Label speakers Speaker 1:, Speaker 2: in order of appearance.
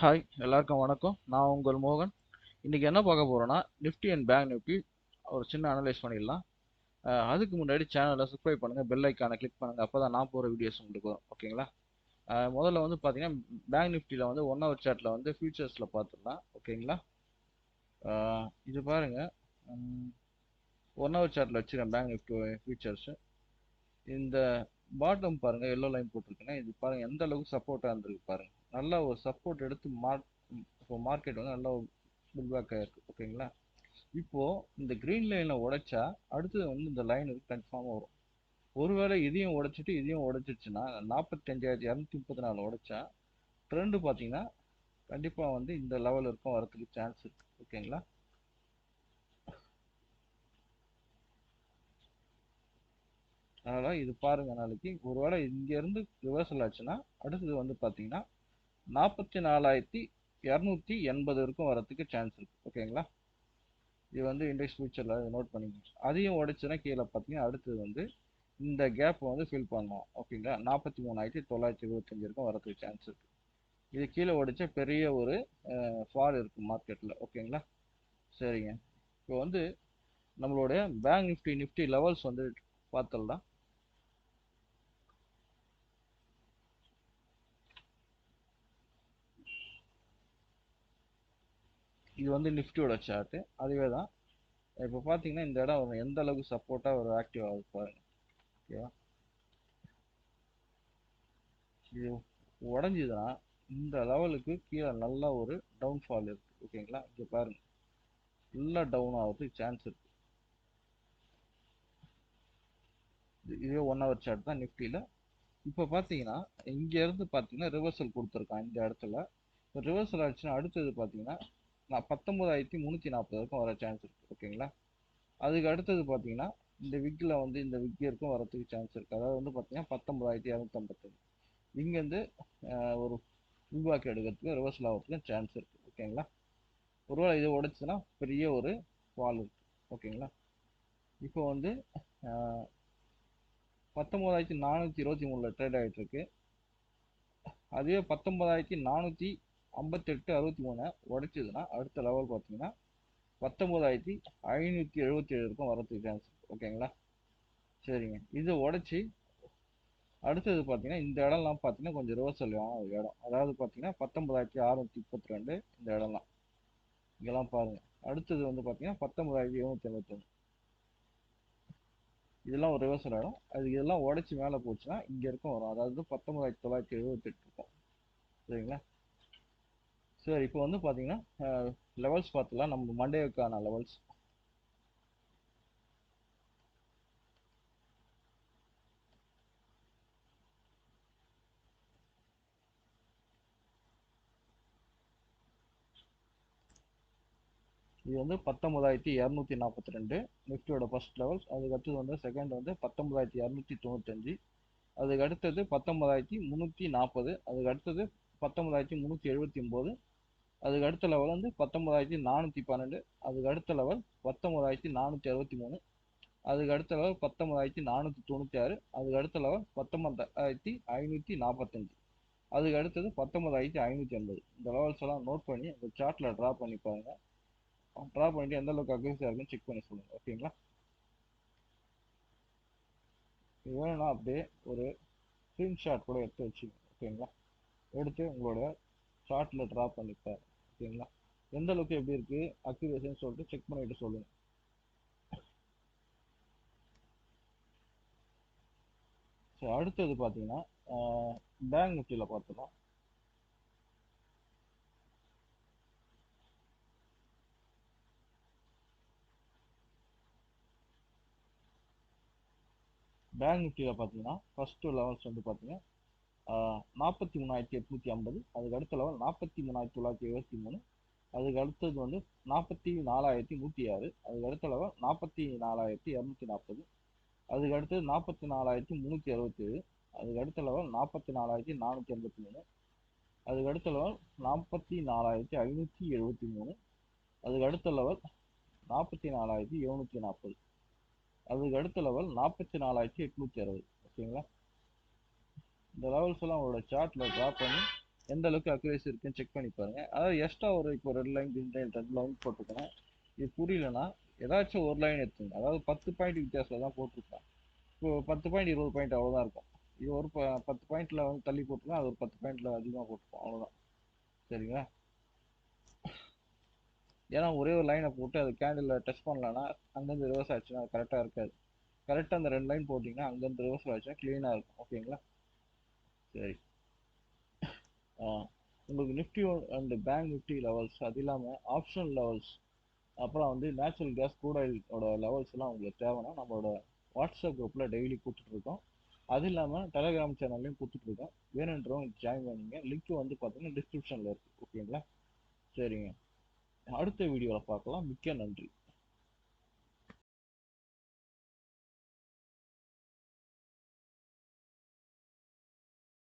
Speaker 1: Hi எல்லாருக்கும் வணக்கம். நான் உங்கள் மோகன். இன்னைக்கு என்ன பார்க்க போறோம்னா நிஃப்டி அண்ட் பேங்க் நிஃப்டி ஒரு சின்ன அனலைஸ் பண்ணிடலாம். அதுக்கு முன்னாடி சேனலை சப்ஸ்கிரைப் பண்ணுங்க, பெல் ஐக்கானை கிளிக் பண்ணுங்க, அப்பதான் நான் போற வீடியோஸ் உங்களுக்கு வரும். ஓகேங்களா? முதல்ல வந்து பார்த்தீங்கன்னா பேங்க் நிஃப்டியில் வந்து 1 ஹவர் சார்ட்டில் வந்து ஃபியூச்சர்ஸில் பார்த்துடலாம். ஓகேங்களா? இது பாருங்க, 1 ஹவர் சார்ட்டில் வச்சுருக்கேன் பேங்க் நிஃப்டி ஃபியூச்சர்ஸ். இந்த பாட்டம் பாருங்க, எல்லோ லைன் போட்டிருக்கேன். இது பாருங்க எந்த அளவுக்கு சப்போர்ட்டாக இருந்திருக்கு பாருங்க. நல்லா ஒரு சப்போர்ட் எடுத்து இப்போ மார்க்கெட் வந்து நல்லா புல் பேக் ஆயிருக்கு. ஓகேங்களா? இப்போ இந்த கிரீன் லைனை உடைச்சா அடுத்தது வந்து இந்த லைனுக்கு கன்ஃபார்மாக வரும். ஒருவேளை இதையும் உடைச்சிட்டு இதையும் உடைச்சிருச்சுன்னா 45,234 உடைச்சா ட்ரெண்டு பார்த்தீங்கன்னா கண்டிப்பாக வந்து இந்த லெவல் இருக்கும், வரதுக்கு சான்ஸ் இருக்கு. ஓகேங்களா? அதனால இது பாருங்க, நாளைக்கு ஒருவேளை இங்கேருந்து ரிவர்சல் ஆச்சுன்னா அடுத்தது வந்து பார்த்தீங்கன்னா 44,280 வரைக்கும் வரதுக்கு சான்ஸ் இருக்கு. ஓகேங்களா? இது வந்து இண்டெக்ஸ் ஃபியூச்சரில் நோட் பண்ணிக்கோங்க. அதையும் உடைச்சுன்னா கீழே பார்த்தீங்கன்னா அடுத்தது வந்து இந்த கேப் வந்து ஃபில் பண்ணலாம். ஓகேங்களா? 43,975 வரைக்கும் வரதுக்கு சான்ஸ் இருக்கு. இது கீழே உடைச்ச பெரிய ஒரு ஃபால் இருக்கு மார்க்கெட்டில். ஓகேங்களா? சரிங்க. இப்போ வந்து நம்மளுடைய பேங்க் நிஃப்டி லெவல்ஸ் வந்து பார்த்துடலாம். இது வந்து நிஃப்டியோட சார்ட்டு, அதுவே தான். இப்போ பார்த்தீங்கன்னா இந்த இடம் எந்த அளவுக்கு சப்போர்ட்டாக ஒரு ஆக்டிவ் ஆகுது பாருங்க. ஓகேவா? இது உடஞ்சிதுன்னா இந்த லெவலுக்கு கீழே நல்ல ஒரு டவுன்ஃபால் இருக்கு. ஓகேங்களா? இங்கே பாருங்க, ஃபுல்லாக டவுன் ஆகிறதுக்கு சான்ஸ் இருக்கு. இதே 1 ஹவர் சார்ட் தான் நிஃப்டியில். இப்போ பார்த்தீங்கன்னா இங்கேருந்து பார்த்தீங்கன்னா ரிவர்சல் கொடுத்துருக்கான் இந்த இடத்துல. இப்போ ரிவர்சல் ஆச்சுன்னா அடுத்தது பார்த்தீங்கன்னா நான் 19,340 வரைக்கும் வர சான்ஸ் இருக்கு. ஓகேங்களா? அதுக்கு அடுத்தது பார்த்தீங்கன்னா இந்த விக்கில் வந்து இந்த விக் இருக்கும் வரதுக்கு சான்ஸ் இருக்குது. அதாவது வந்து பார்த்தீங்கன்னா 19,255 இங்கேருந்து ஒரு ஃபுல்பேக் எடுக்கிறதுக்கு ரிவர்சல் ஆகிறதுக்கு சான்ஸ் இருக்குது. ஓகேங்களா? ஒருவேளை இது உடைச்சுன்னா பெரிய ஒரு ஃபால் இருக்கு. ஓகேங்களா? இப்போ வந்து 19,423 ட்ரேட் ஆகிட்டு இருக்கு. அதுவே 19,458 உடைச்சதுன்னா அடுத்த லெவல் பார்த்தீங்கன்னா 19,577 இருக்கும் வரதுக்கு சான்ஸ். ஓகேங்களா? சரிங்க. இது உடைச்சி அடுத்தது பார்த்தீங்கன்னா இந்த இடம்லாம் பார்த்தீங்கன்னா கொஞ்சம் ரிவர்சல் ஆன ஒரு இடம். அதாவது பார்த்தீங்கன்னா 19,632 இந்த இடம்லாம். இங்கெல்லாம் பாருங்க. அடுத்தது வந்து பார்த்தீங்கன்னா 19,781. இதெல்லாம் ஒரு ரிவர்சல் இடம். அது இதெல்லாம் உடைச்சி மேலே போச்சுன்னா இங்கே இருக்கும் வரும். அதாவது 19,978 இருக்கும். சரிங்களா? சரி, இப்போ வந்து பார்த்தீங்கன்னா லெவல்ஸ் பார்த்துலாம். நம்ம மண்டேவுக்கான லெவல்ஸ் இது வந்து 19,242 நிஃப்டியோட ஃபர்ஸ்ட் லெவல்ஸ். அதுக்கு அடுத்தது வந்து செகண்ட் வந்து 19,295. அதுக்கு அடுத்தது 19,340. அதுக்கு அடுத்தது 19,379. அதுக்கு அடுத்த லெவல் வந்து 19,412. அதுக்கு அடுத்த லெவல் 19,463. அதுக்கு அடுத்த லெவல் 19,496. அதுக்கு அடுத்த லெவல் 19,545. அதுக்கு அடுத்தது 19,580. இந்த லெவல்ஸ் எல்லாம் நோட் பண்ணி இந்த சார்ட்ல டிரா பண்ணி பாருங்க. டிரா பண்ணிட்டு எந்த அளவுக்கு அக்யூரஸியா இருக்குன்னு செக் பண்ணி சொல்லுங்க. ஓகேங்களா? இது வேணும்னா அப்படியே ஒரு ஸ்க்ரீன்ஷாட் கூட எடுத்து வச்சுக்கோங்க. ஓகேங்களா? எடுத்து உங்களோட சார்ட்ல டிரா பண்ணிப்பாரு. ஓகேங்களா? எந்த அளவுக்கு எப்படி இருக்கு அக்யூரேசின்னு சொல்லிட்டு செக் பண்ணிட்டு சொல்லுங்க. ஸோ அடுத்தது பார்த்தீங்கன்னா பேங்க் நிஃப்டியில் பார்த்துக்கலாம். பேங்க் நிஃப்டியில் பார்த்தீங்கன்னா ஃபர்ஸ்ட் லெவல்ஸ் வந்து பார்த்தீங்கன்னா 43,850. அதுக்கு அடுத்த லெவல் 43,973. அதுக்கு அடுத்தது வந்து 44,106. அதுக்கு அடுத்த லெவல் 44,240. அதுக்கு அடுத்தது 44,367. அதுக்கு அடுத்த லெவல் 44,483. அதுக்கு அடுத்த லெவல் 44,573. அதுக்கு அடுத்த லெவல் 44,740. அதுக்கு அடுத்த லெவல் 44,860. ஓகேங்களா? இந்த லெவல்ஸ் எல்லாம் உங்களோட சார்ட்ல டிரா பண்ணி எந்த அளவுக்கு அக்யூரேசி இருக்குன்னு செக் பண்ணி பாருங்க. அதாவது எக்ஸ்ட்ரா ஒரு இப்போ red line green line red line போட்டிருக்கேன். இது புரியலன்னா ஏதாச்சும் ஒரு லைன் எடுத்துங்க. அதாவது 10 பாயிண்ட் வித்தியாசத்தில் தான் போட்டிருக்கேன். இப்போ 10 பாயிண்ட் 20 பாயிண்ட் அவ்வளோதான் இருக்கும். இது ஒரு 10 பாயிண்ட்ல வந்து தள்ளி போட்டுருக்கோம், அது ஒரு 10 பாயிண்ட்ல அதிகமாக போட்டுருக்கோம், அவ்வளோதான். சரிங்களா? ஏன்னா ஒரே ஒரு லைனை போட்டு அது கேண்டில் டச் பண்ணலன்னா அங்கேருந்து ரிவர்ஸ் ஆச்சுன்னா அது கரெக்டாக இருக்காது. கரெக்டாக அந்த ரெண்டு லைன் போட்டிங்கன்னா அங்கேருந்து ரிவர்ஸ் ஆச்சுன்னா க்ளீனாக இருக்கும். ஓகேங்களா? சரி. உங்களுக்கு Nifty and bank Nifty levels, அது இல்லாமல் ஆப்ஷன் லெவல்ஸ், அப்புறம் வந்து நேச்சுரல் கேஸ் க்ரூட் ஆயிலோட லெவல்ஸ்லாம் உங்களுக்கு தேவைன்னா நம்மளோட வாட்ஸ்அப் குரூப்பில் டெய்லி கொடுத்துட்ருக்கோம். அது இல்லாமல் டெலிகிராம் சேனல்லையும் கொடுத்துட்ருக்கோம். வேணுன்றவங்க ஜாயின் பண்ணிங்க. லிங்க் வந்து பார்த்தீங்கன்னா டிஸ்கிரிப்ஷனில் இருக்குது. ஓகேங்களா? சரிங்க. அடுத்த வீடியோவில் பார்க்கலாம். மிக்க நன்றி.